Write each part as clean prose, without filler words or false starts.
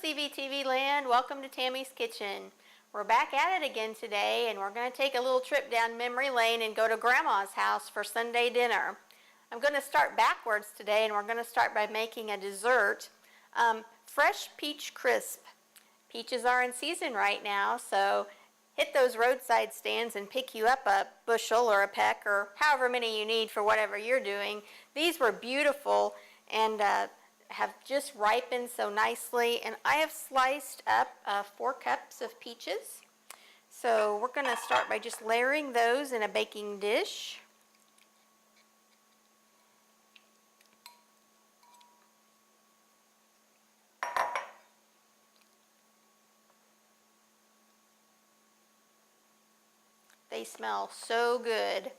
CVTV land, welcome to Tammy's Kitchen. We're back at it again today, and we're going to take a little trip down memory lane and go to Grandma's house for Sunday dinner. I'm going to start backwards today, and we're going to start by making a dessert. Fresh peach crisp. Peaches are in season right now, so hit those roadside stands and pick you up a bushel or a peck or however many you need for whatever you're doing. These were beautiful and have just ripened so nicely, and I have sliced up 4 cups of peaches. So we're going to start by just layering those in a baking dish. They smell so good.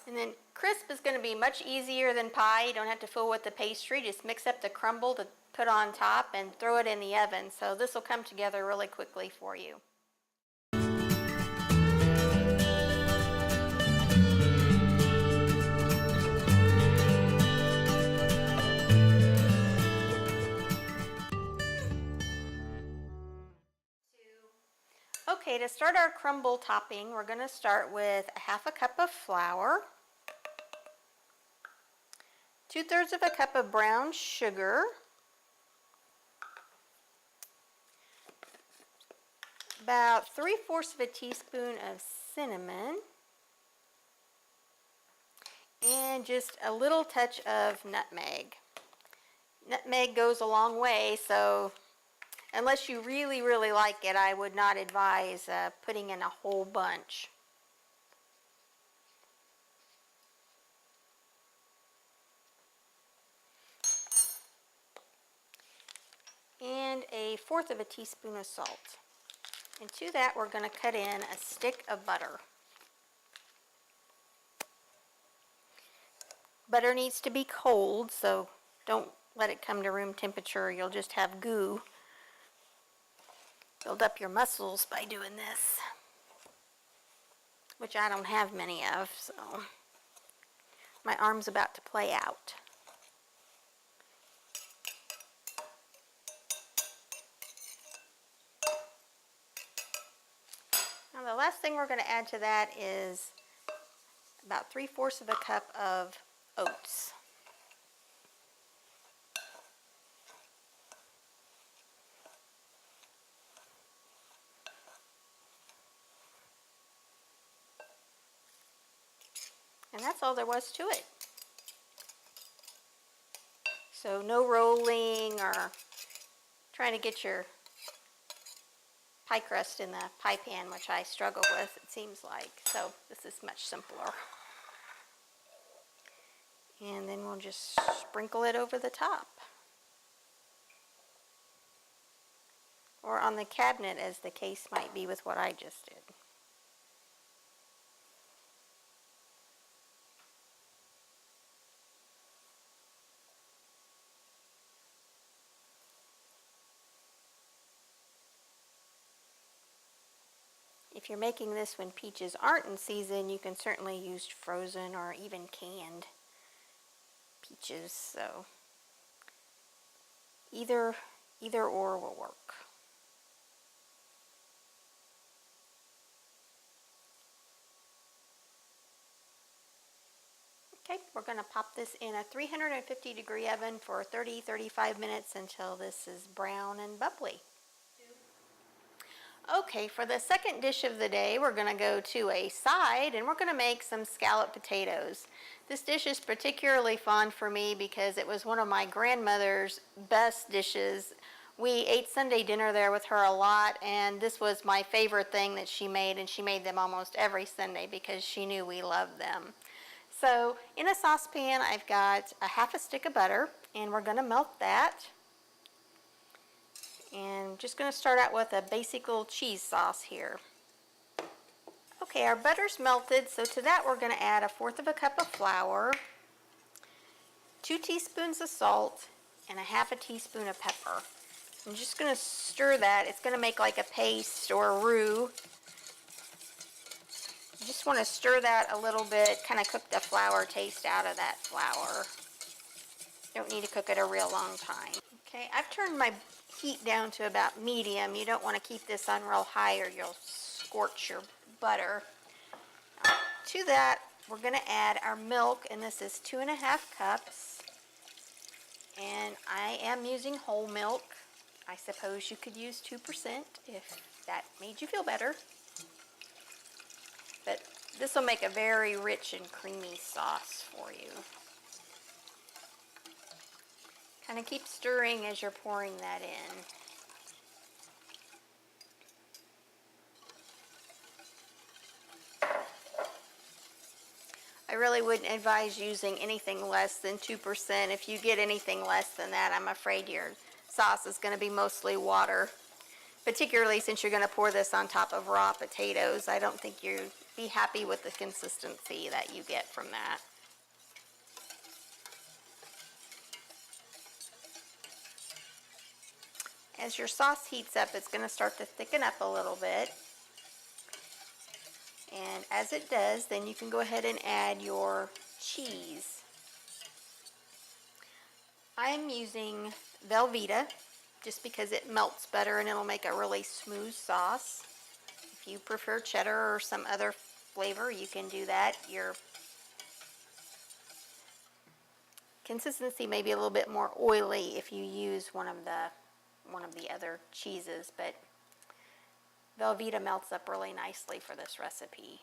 And then crisp is going to be much easier than pie. You don't have to fool with the pastry. Just mix up the crumble to put on top and throw it in the oven. So this will come together really quickly for you. Okay, to start our crumble topping, we're going to start with a 1/2 cup of flour, 2/3 of a cup of brown sugar, about 3/4 of a teaspoon of cinnamon, and just a little touch of nutmeg. Nutmeg goes a long way, so unless you really, really like it, I would not advise putting in a whole bunch. And a 1/4 of a teaspoon of salt. And to that, we're going to cut in a stick of butter. Butter needs to be cold, so don't let it come to room temperature. You'll just have goo. Build up your muscles by doing this, which I don't have many of, so my arm's about to play out. Now the last thing we're going to add to that is about 3/4 of a cup of oats. And that's all there was to it. So no rolling or trying to get your pie crust in the pie pan, which I struggle with, it seems like. So this is much simpler. And then we'll just sprinkle it over the top. Or on the cabinet, as the case might be with what I just did. If you're making this when peaches aren't in season, you can certainly use frozen or even canned peaches. So either or will work. Okay, we're going to pop this in a 350-degree oven for 30-35 minutes until this is brown and bubbly. Okay, for the second dish of the day, we're going to go to a side, and we're going to make some scallop potatoes. This dish is particularly fond for me because it was one of my grandmother's best dishes. We ate Sunday dinner there with her a lot, and this was my favorite thing that she made, and she made them almost every Sunday because she knew we loved them. So in a saucepan, I've got a 1/2 stick of butter, and we're going to melt that. And just going to start out with a basic little cheese sauce here. Okay, our butter's melted, so to that we're going to add a 1/4 of a cup of flour, 2 teaspoons of salt, and a 1/2 teaspoon of pepper. I'm just going to stir that. It's going to make like a paste or a roux. You just want to stir that a little bit, kind of cook the flour taste out of that flour. Don't need to cook it a real long time. Okay, I've turned my heat down to about medium. You don't want to keep this on real high or you'll scorch your butter. To that, we're going to add our milk, and this is 2.5 cups. And I am using whole milk. I suppose you could use 2% if that made you feel better. But this will make a very rich and creamy sauce for you. Kind of keep stirring as you're pouring that in. I really wouldn't advise using anything less than 2%. If you get anything less than that, I'm afraid your sauce is going to be mostly water. Particularly since you're going to pour this on top of raw potatoes. I don't think you'd be happy with the consistency that you get from that. As your sauce heats up, it's going to start to thicken up a little bit. And as it does, then you can go ahead and add your cheese. I'm using Velveeta just because it melts better and it'll make a really smooth sauce. If you prefer cheddar or some other flavor, you can do that. Your consistency may be a little bit more oily if you use one of the other cheeses, but Velveeta melts up really nicely for this recipe.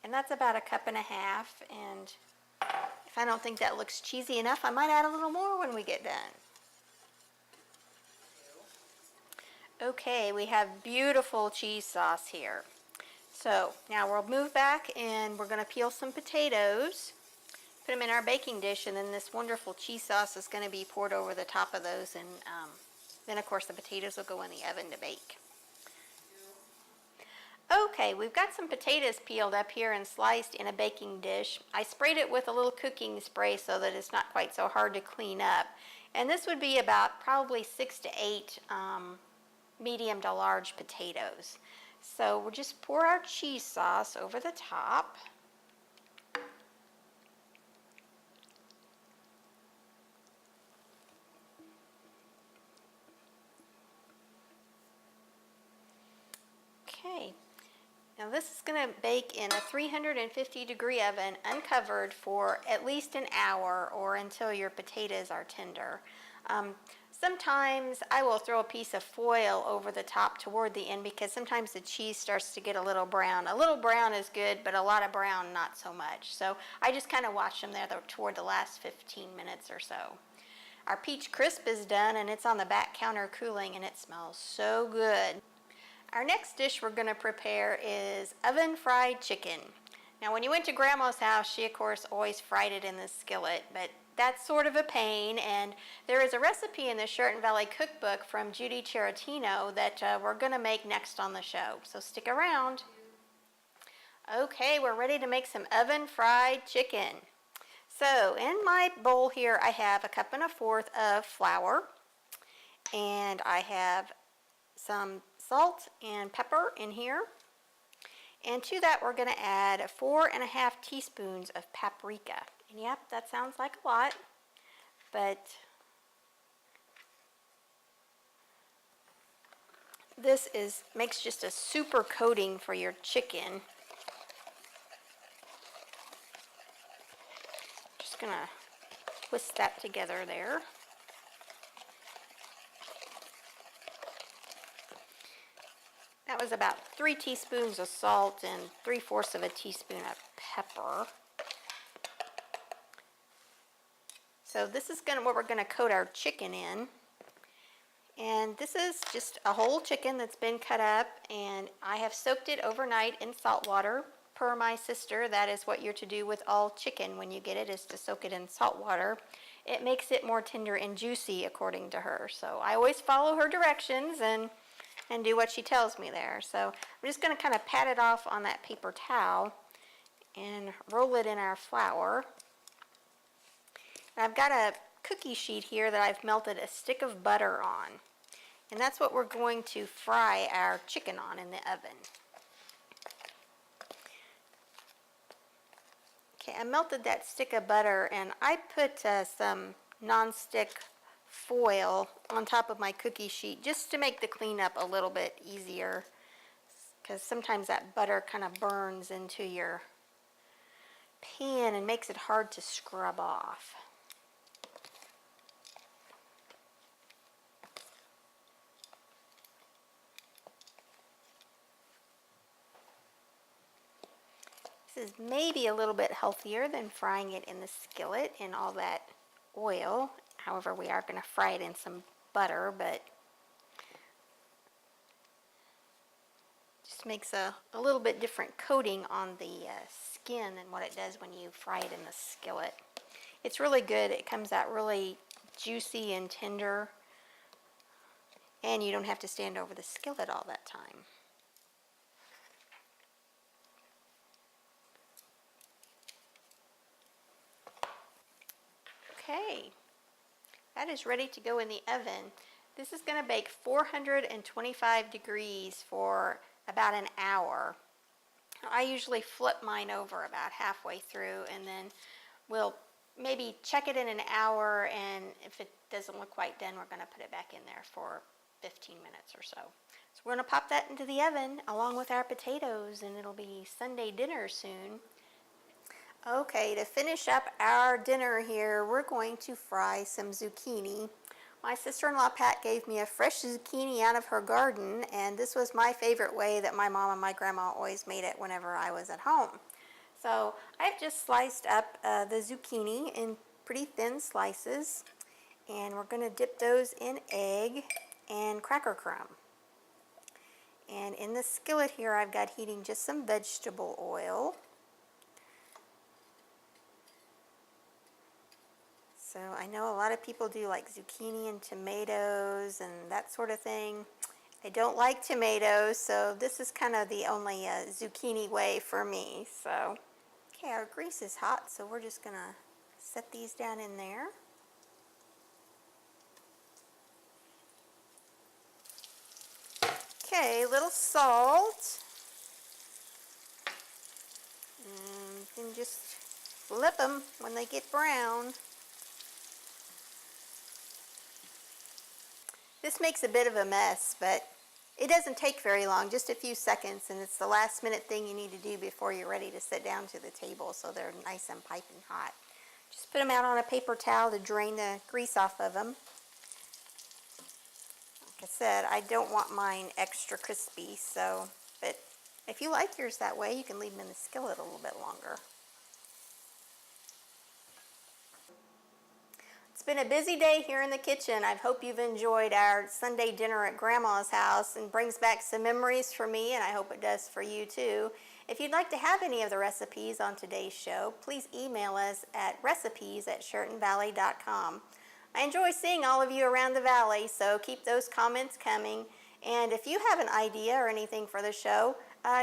And that's about 1.5 cups, and if I don't think that looks cheesy enough, I might add a little more when we get done. Okay, we have beautiful cheese sauce here. So now we'll move back and we're going to peel some potatoes, put them in our baking dish, and then this wonderful cheese sauce is going to be poured over the top of those, and then of course the potatoes will go in the oven to bake. Okay, we've got some potatoes peeled up here and sliced in a baking dish. I sprayed it with a little cooking spray so that it's not quite so hard to clean up. And this would be about probably 6 to 8 medium to large potatoes. So we'll just pour our cheese sauce over the top. Okay. Now this is going to bake in a 350-degree oven uncovered for at least an hour or until your potatoes are tender. Sometimes I will throw a piece of foil over the top toward the end because sometimes the cheese starts to get a little brown. A little brown is good, but a lot of brown not so much. So I just kind of watch them there toward the last 15 minutes or so. Our peach crisp is done and it's on the back counter cooling and it smells so good. Our next dish we're going to prepare is oven fried chicken. Now when you went to Grandma's house, she of course always fried it in the skillet, but that's sort of a pain, and there is a recipe in the Churton Valley cookbook from Judy Cheratino that we're going to make next on the show, so stick around. Okay, we're ready to make some oven fried chicken. So in my bowl here I have 1.25 cups of flour, and I have some salt and pepper in here. And to that we're going to add 4.5 teaspoons of paprika. And yep, that sounds like a lot, but this makes just a super coating for your chicken. Just going to whisk that together there. That was about 3 teaspoons of salt and 3/4 teaspoon of pepper. So this is what we're going to coat our chicken in. And this is just a whole chicken that's been cut up, and I have soaked it overnight in salt water. Per my sister, that is what you're to do with all chicken when you get it, is to soak it in salt water. It makes it more tender and juicy according to her. So I always follow her directions and do what she tells me there. So I'm just going to kind of pat it off on that paper towel and roll it in our flour. And I've got a cookie sheet here that I've melted a stick of butter on. And that's what we're going to fry our chicken on in the oven. Okay, I melted that stick of butter and I put some non-stick foil on top of my cookie sheet just to make the cleanup a little bit easier, because sometimes that butter kind of burns into your pan and makes it hard to scrub off. This is maybe a little bit healthier than frying it in the skillet in all that oil. However, we are going to fry it in some butter, but just makes a little bit different coating on the skin than what it does when you fry it in the skillet. It's really good. It comes out really juicy and tender, and you don't have to stand over the skillet all that time. Okay, that is ready to go in the oven. This is going to bake 425 degrees for about an hour. I usually flip mine over about halfway through, and then we'll maybe check it in an hour, and if it doesn't look quite done, we're going to put it back in there for 15 minutes or so. So we're going to pop that into the oven along with our potatoes, and it'll be Sunday dinner soon. Okay, to finish up our dinner here, we're going to fry some zucchini. My sister-in-law Pat gave me a fresh zucchini out of her garden, and this was my favorite way that my mom and my grandma always made it whenever I was at home. So I've just sliced up the zucchini in pretty thin slices, and we're going to dip those in egg and cracker crumb. And in the skillet here, I've got heating just some vegetable oil. So I know a lot of people do like zucchini and tomatoes and that sort of thing. I don't like tomatoes, so this is kind of the only zucchini way for me. So, okay, our grease is hot, so we're just gonna set these down in there. Okay, a little salt. And you can just flip them when they get brown. This makes a bit of a mess, but it doesn't take very long, just a few seconds, and it's the last minute thing you need to do before you're ready to sit down to the table, so they're nice and piping hot. Just put them out on a paper towel to drain the grease off of them. Like I said, I don't want mine extra crispy, so, but if you like yours that way, you can leave them in the skillet a little bit longer. It's been a busy day here in the kitchen. I hope you've enjoyed our Sunday dinner at Grandma's house and brings back some memories for me, and I hope it does for you too. If you'd like to have any of the recipes on today's show, please email us at recipes@ChurtonValley.com. I enjoy seeing all of you around the valley, so keep those comments coming. And if you have an idea or anything for the show,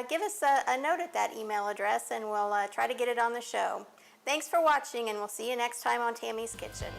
give us a note at that email address, and we'll try to get it on the show. Thanks for watching, and we'll see you next time on Tammy's Kitchen.